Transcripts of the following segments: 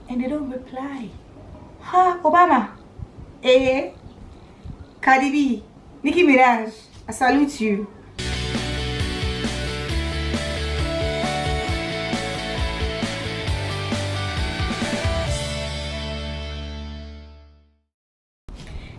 and they don't reply. Ha, Obama, Cardi B, Nicki Minaj, I salute you.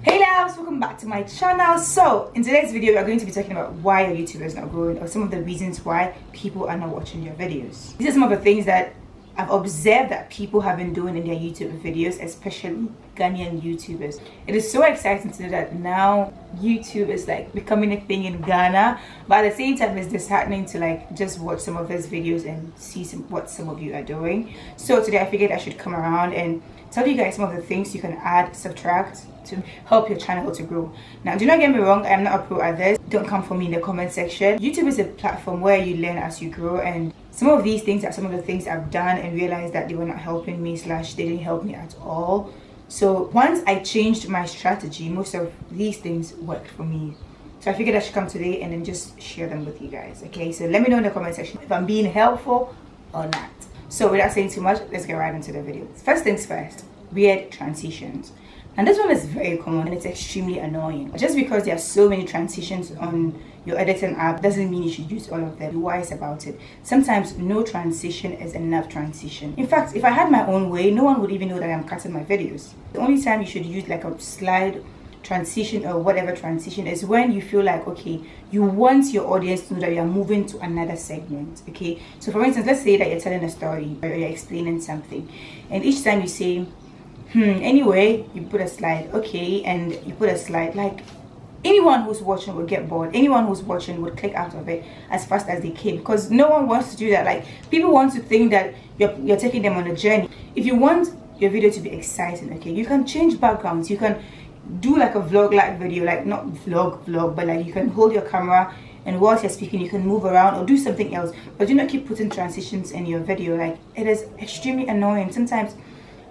Hey loves, welcome back to my channel. So in today's video we are going to be talking about why your YouTube is not growing, or some of the reasons why people are not watching your videos. These are some of the things that I've observed that people have been doing in their YouTube videos, especially Ghanaian YouTubers. It is so exciting to know that now YouTube is like becoming a thing in Ghana, but at the same time it's disheartening to like just watch some of these videos and see what some of you are doing. So today I figured I should come around and tell you guys some of the things you can add, subtract to help your channel to grow. Now do not get me wrong, I am not a pro at this. Don't come for me in the comment section. YouTube is a platform where you learn as you grow, and some of these things are some of the things I've done and realized that they were not helping me / they didn't help me at all. So once I changed my strategy, most of these things worked for me. So I figured I should come today and then just share them with you guys. Okay, so let me know in the comment section if I'm being helpful or not. So without saying too much, let's get right into the video. First things first, weird transitions. And this one is very common and it's extremely annoying. Just because there are so many transitions on your editing app doesn't mean you should use all of them. Be wise about it. Sometimes no transition is enough transition. In fact, if I had my own way, no one would even know that I'm cutting my videos. The only time you should use like a slide transition or whatever transition is when you feel like, okay, you want your audience to know that you're moving to another segment. Okay, so for instance, let's say that you're telling a story or you're explaining something, and each time you say anyway, you put a slide, okay, and you put a slide, like anyone who's watching will get bored. Anyone who's watching would click out of it as fast as they can, because no one wants to do that. Like, people want to think that you're taking them on a journey. If you want your video to be exciting, okay, you can change backgrounds. You can do like a vlog like video, like not vlog, but like you can hold your camera and whilst you're speaking you can move around or do something else, but do not keep putting transitions in your video. Like, it is extremely annoying. Sometimes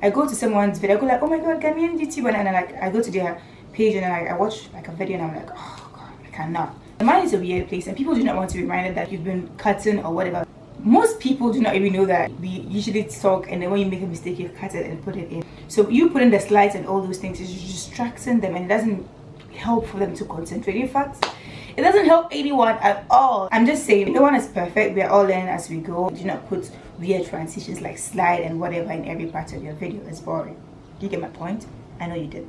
I go to someone's video, I go like, oh my god, Ghanaian YouTuber, and I go to their page and I watch like a video and I'm like, oh god, I cannot. Mine is a weird place and people do not want to be reminded that you've been cutting or whatever. Most people do not even know that we usually talk and then when you make a mistake you cut it and put it in. So you put in the slides and all those things is distracting them and it doesn't help for them to concentrate. In fact, it doesn't help anyone at all. I'm just saying, no one is perfect. We are all learning as we go. Do not put weird transitions like slide and whatever in every part of your video. It's boring. Do you get my point? I know you did.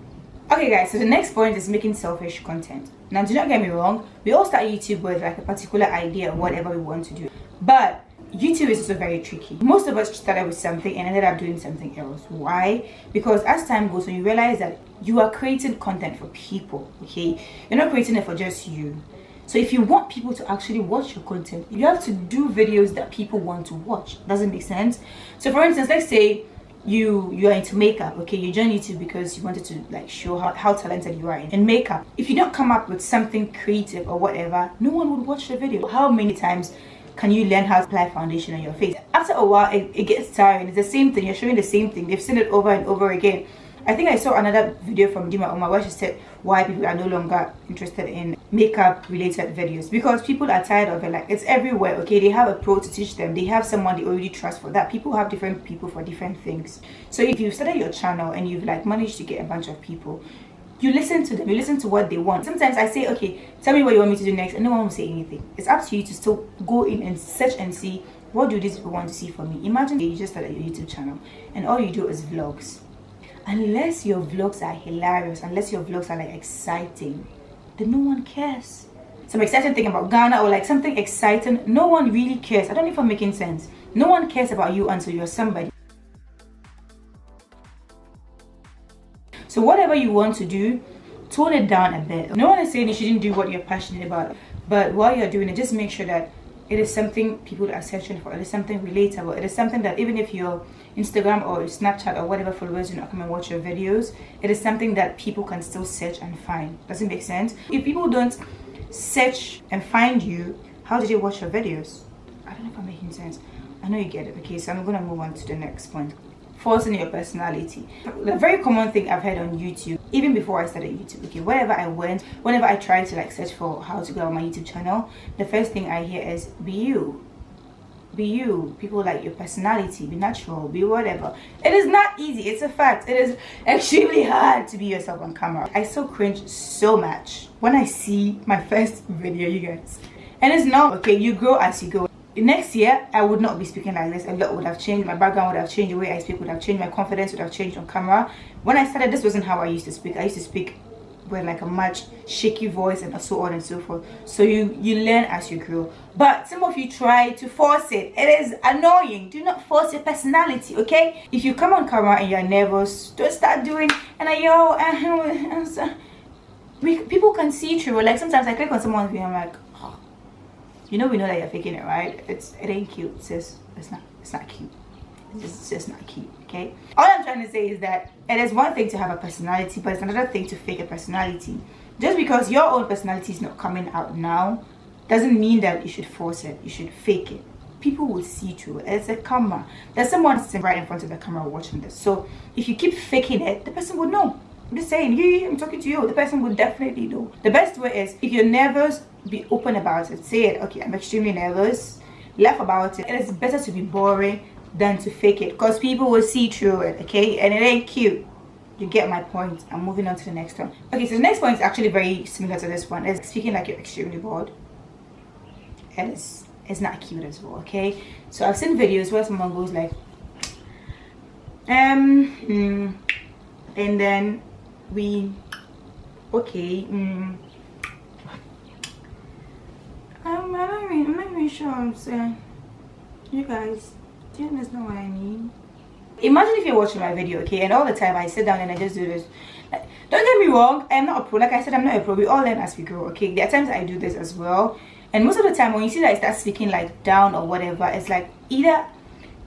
Okay guys, so the next point is making selfish content. Now do not get me wrong, we all start YouTube with like a particular idea of whatever we want to do, but YouTube is also very tricky. Most of us started with something and ended up doing something else. Why? Because as time goes on you realize that you are creating content for people. Okay, you're not creating it for just you. So if you want people to actually watch your content, you have to do videos that people want to watch. Doesn't make sense? So for instance, let's say you are into makeup. Okay, you joined YouTube because you wanted to like show how talented you are in makeup. If you don't come up with something creative or whatever, no one would watch the video. How many times can you learn how to apply foundation on your face? After a while it gets tiring. It's the same thing, you're showing the same thing. They've seen it over and over again. I think I saw another video from Dima Oma where she said why people are no longer interested in makeup related videos, because people are tired of it. Like, it's everywhere. Okay, they have a pro to teach them, they have someone they already trust for that. People have different people for different things. So if you've started your channel and you've like managed to get a bunch of people, you listen to them, you listen to what they want. Sometimes I say, okay, tell me what you want me to do next, and no one will say anything. It's up to you to still go in and search and see, what do these people want to see from me? Imagine you just started your YouTube channel and all you do is vlogs. Unless your vlogs are hilarious, unless your vlogs are like exciting, then no one cares. Some exciting thing about Ghana or like something exciting, no one really cares. I don't know if I'm making sense. No one cares about you until you're somebody. So whatever you want to do, tone it down a bit. No one is saying you shouldn't do what you're passionate about, but while you're doing it, just make sure that it is something people are searching for. It is something relatable. It is something that even if your Instagram or Snapchat or whatever followers do not come and watch your videos, it is something that people can still search and find. Does it make sense? If people don't search and find you, how did they watch your videos? I don't know if I'm making sense. I know you get it. Okay, so I'm gonna move on to the next point. Forcing your personality. The very common thing I've heard on YouTube, even before I started YouTube, okay, wherever I went, whenever I tried to like search for how to grow my YouTube channel, the first thing I hear is be you. be you. People like your personality, be natural, be whatever. It is not easy, it's a fact. It is extremely hard to be yourself on camera. I still cringe so much when I see my first video, you guys. And it's not okay, you grow as you go. Next year I would not be speaking like this. A lot would have changed. My background would have changed, the way I speak would have changed, my confidence would have changed on camera. When I started, this wasn't how I used to speak. I used to speak with like a much shaky voice and so on and so forth. So you learn as you grow. But some of you try to force it. It is annoying. Do not force your personality, okay? If you come on camera and you're nervous, don't start doing people can see through. Like sometimes I click on someone's video, I'm like, oh, we know that you're faking it, right? It ain't cute, sis. It's not cute. It's just not cute, okay? All I'm trying to say is that it is one thing to have a personality, but it's another thing to fake a personality. Just because your own personality is not coming out now doesn't mean that you should force it. You should fake it. People will see through it. It's a camera. There's someone sitting right in front of the camera watching this. So if you keep faking it, the person would know. I'm just saying, I'm talking to you. The person would definitely know. The best way is, if you're nervous, be open about it. Say it. Okay, I'm extremely nervous. Laugh about it. It is better to be boring than to fake it, because people will see through it, okay? And it ain't cute. You get my point. I'm moving on to the next one. Okay, so the next point is actually very similar to this one. It's speaking like you're extremely bored. It's not cute as well, okay? So I've seen videos where someone goes like and then I'm not really sure I'm saying. You guys, do you understand what I mean? Imagine if you're watching my video, okay, and all the time I sit down and I just do this. Like, don't get me wrong, I'm not a pro. Like I said, I'm not a pro. We all learn as we grow, okay? There are times I do this as well. And most of the time when you see that I start speaking like down or whatever, it's like either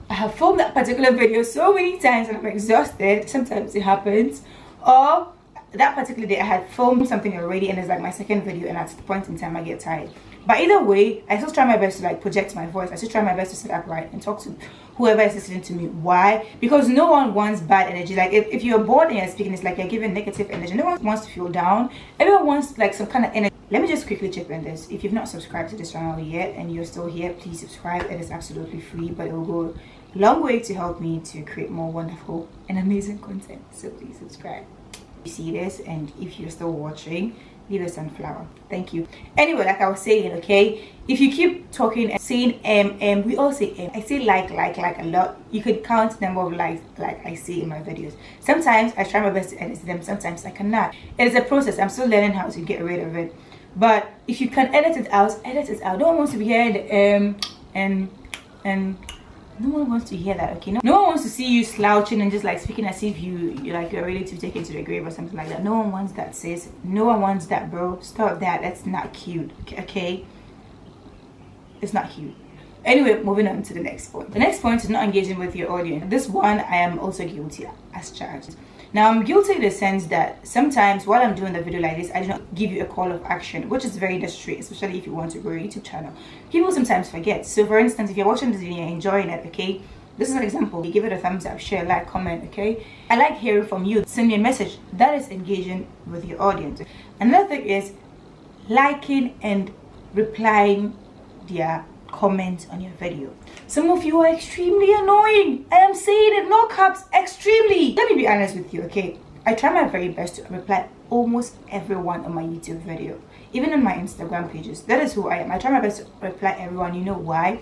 I have filmed that particular video so many times and I'm exhausted. Sometimes it happens. Or that particular day I had filmed something already and it's like my second video, and at the point in time I get tired. But either way, I still try my best to like project my voice. I still try my best to sit upright and talk to whoever is listening to me. Why? Because no one wants bad energy. Like if you're bored and you're speaking, it's like you're giving negative energy. No one wants to feel down. Everyone wants like some kind of energy. Let me just quickly chip in this. If you've not subscribed to this channel yet and you're still here, please subscribe. It is absolutely free, but it will go a long way to help me to create more wonderful and amazing content. So please subscribe. You see this, and if you're still watching, leave a sunflower. Thank you. Anyway, like I was saying, okay, if you keep talking and saying we all say I say like a lot. You could count the number of likes like I say in my videos. Sometimes I try my best to edit them, sometimes I cannot. It is a process. I'm still learning how to get rid of it. But if you can edit it out, edit it out. No one wants to be hearing and no one wants to hear that, okay? No one wants to see you slouching and just like speaking as if you're ready to take it to the grave or something like that. No one wants that, sis. No one wants that, bro. Stop that. That's not cute, okay? It's not cute. Anyway, moving on to the next point. The next point is not engaging with your audience. This one I am also guilty as charged. Now I'm guilty in the sense that sometimes while I'm doing the video like this, I do not give you a call of action, which is very necessary, especially if you want to grow your YouTube channel. People sometimes forget. So for instance, if you're watching this video and you're enjoying it, okay, this is an example. You give it a thumbs up, share, like, comment, okay? I like hearing from you. Send me a message. That is engaging with your audience. Another thing is liking and replying their comment on your video. Some of you are extremely annoying. I am saying it, no caps, extremely. Let me be honest with you, okay? I try my very best to reply almost everyone on my YouTube video, even on my Instagram pages. That is who I am. I try my best to reply everyone. You know why?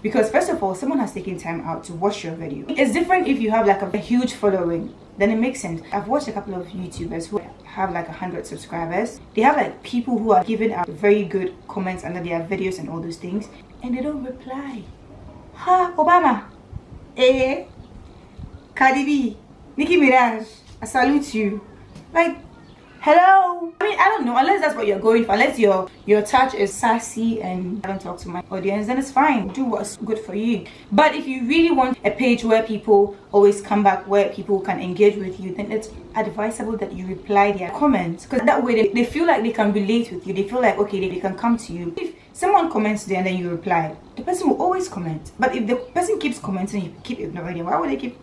Because first of all, someone has taken time out to watch your video. It's different if you have like a huge following, then it makes sense. I've watched a couple of YouTubers who have like 100 subscribers. They have like people who are giving out very good comments under their videos and all those things, and they don't reply. Ha, Obama, Cardi B, Nicki Minaj, I salute you. Like, hello. I mean, I don't know, unless that's what you're going for, unless your touch is sassy and I don't talk to my audience, then it's fine. Do what's good for you. But if you really want a page where people always come back, where people can engage with you, then it's advisable that you reply their comments, because that way they feel like they can relate with you. They feel like, okay, they can come to you. If someone comments there and then you reply, the person will always comment. But if the person keeps commenting, you keep ignoring them, why would they keep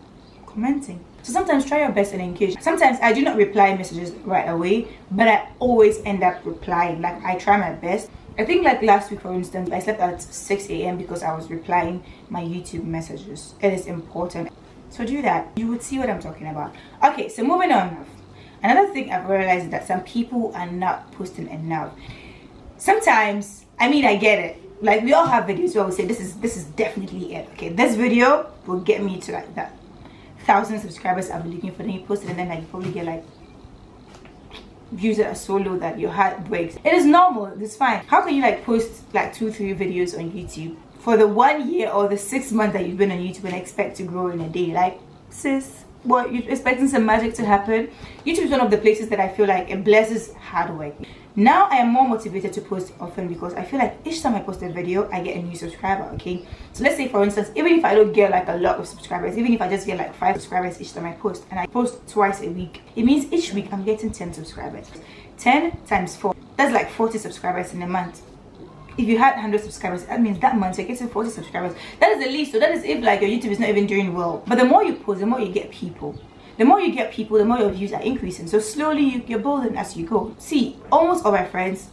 commenting? So sometimes try your best and engage. Sometimes I do not reply messages right away, but I always end up replying. Like, I try my best. I think like last week, for instance, I slept at 6 a.m. because I was replying my YouTube messages. It is important. So do that. You would see what I'm talking about. Okay, so moving on. Another thing I've realized is that some people are not posting enough. Sometimes, I mean, I get it. Like, we all have videos where we say this is definitely it. Okay, this video will get me to like that 1,000 subscribers I've been looking for. Then you post it, and then like you probably get like views that are so low that your heart breaks. It is normal. It's fine. How can you like post like 2-3 videos on YouTube for the 1 year or the 6 months that you've been on YouTube and expect to grow in a day? Like, sis, what, you're expecting some magic to happen? YouTube is one of the places that I feel like it blesses hard work. Now I am more motivated to post often because I feel like each time I post a video, I get a new subscriber. Okay, so let's say for instance, even if I don't get like a lot of subscribers, even if I just get like 5 subscribers each time I post, and I post twice a week, it means each week I'm getting 10 subscribers. 10 times 4, that's like 40 subscribers in a month. If you had 100 subscribers, that means that month you're getting 40 subscribers. That is the least. So that is if like your YouTube is not even doing well. But the more you post, the more you get people. The more you get people, the more your views are increasing. So slowly you're building as you go. See, almost all my friends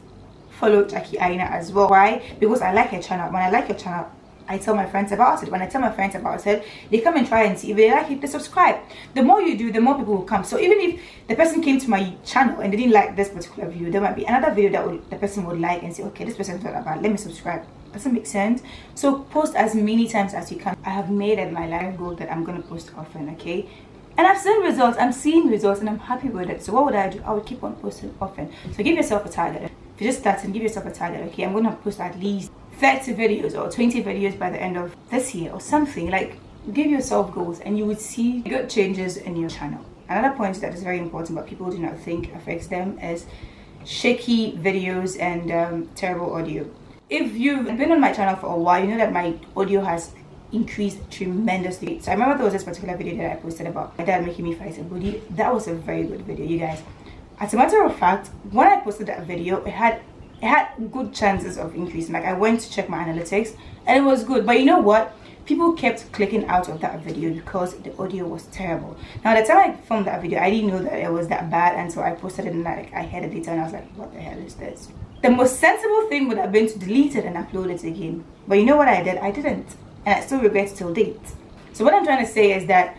follow Jackie Aina as well. Why? Because I like her channel. When I like her channel, I tell my friends about it. When I tell my friends about it, they come and try and see. If they like it, they subscribe. The more you do, the more people will come. So even if the person came to my channel and they didn't like this particular video, there might be another video that the person would like and say, okay, this person is not about, let me subscribe. Doesn't make sense. So post as many times as you can. I have made it my life goal that I'm going to post often, okay? And I've seen results. I'm seeing results and I'm happy with it. So what would I do? I would keep on posting often. So give yourself a target. If you're just starting, give yourself a target. Okay, I'm going to post at least 30 videos or 20 videos by the end of this year or something. Like, give yourself goals and you would see good changes in your channel. Another point that is very important but people do not think affects them is shaky videos and terrible audio. If you've been on my channel for a while, you know that my audio has increased tremendously. So I remember there was this particular video that I posted about my dad making me fight a bully. That was a very good video, you guys. As a matter of fact, when I posted that video, it had good chances of increasing. Like, I went to check my analytics and it was good. But you know what? People kept clicking out of that video because the audio was terrible. Now, the time I filmed that video, I didn't know that it was that bad, and so I posted it and like I heard the data and I was like, what the hell is this? The most sensible thing would have been to delete it and upload it again. But you know what I did? I didn't. And I still regret it till date. So what I'm trying to say is that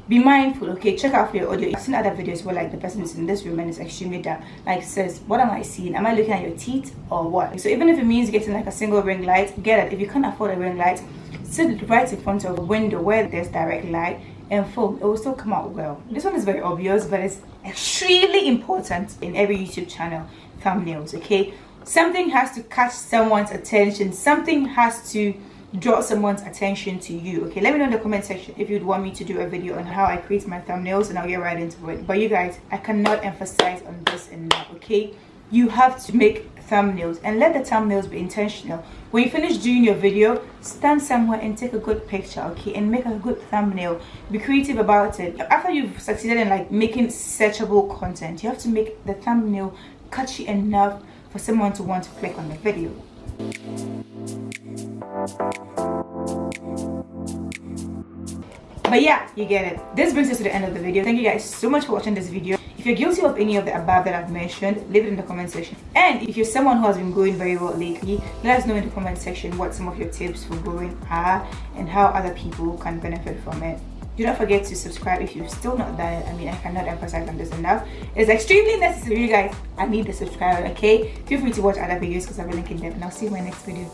be mindful, okay? Check out for your audio. I've seen other videos where like the person is in this room and it's extremely dark. Like, says, what am I seeing? Am I looking at your teeth or what? So even if it means getting like a single ring light, get it. If you can't afford a ring light, sit right in front of a window where there's direct light and film. It will still come out well. This one is very obvious, but it's extremely important in every YouTube channel thumbnails, okay? Something has to catch someone's attention. Something has to draw someone's attention to you, okay? Let me know in the comment section if you'd want me to do a video on how I create my thumbnails, and I'll get right into it. But you guys, I cannot emphasize on this enough, okay? You have to make thumbnails and let the thumbnails be intentional. When you finish doing your video, stand somewhere and take a good picture, okay? And make a good thumbnail. Be creative about it. After you've succeeded in like making searchable content, you have to make the thumbnail catchy enough for someone to want to click on the video. But yeah, you get it. This brings us to the end of the video. Thank you guys so much for watching this video. If you're guilty of any of the above that I've mentioned, leave it in the comment section. And if you're someone who has been growing very well lately, let us know in the comment section what some of your tips for growing are and how other people can benefit from it. Do not forget to subscribe if you've still not done it. I mean, I cannot emphasize on this enough. It's extremely necessary, you guys. I need the subscriber, okay? Feel free to watch other videos because I'll be linking them, and I'll see you in my next video.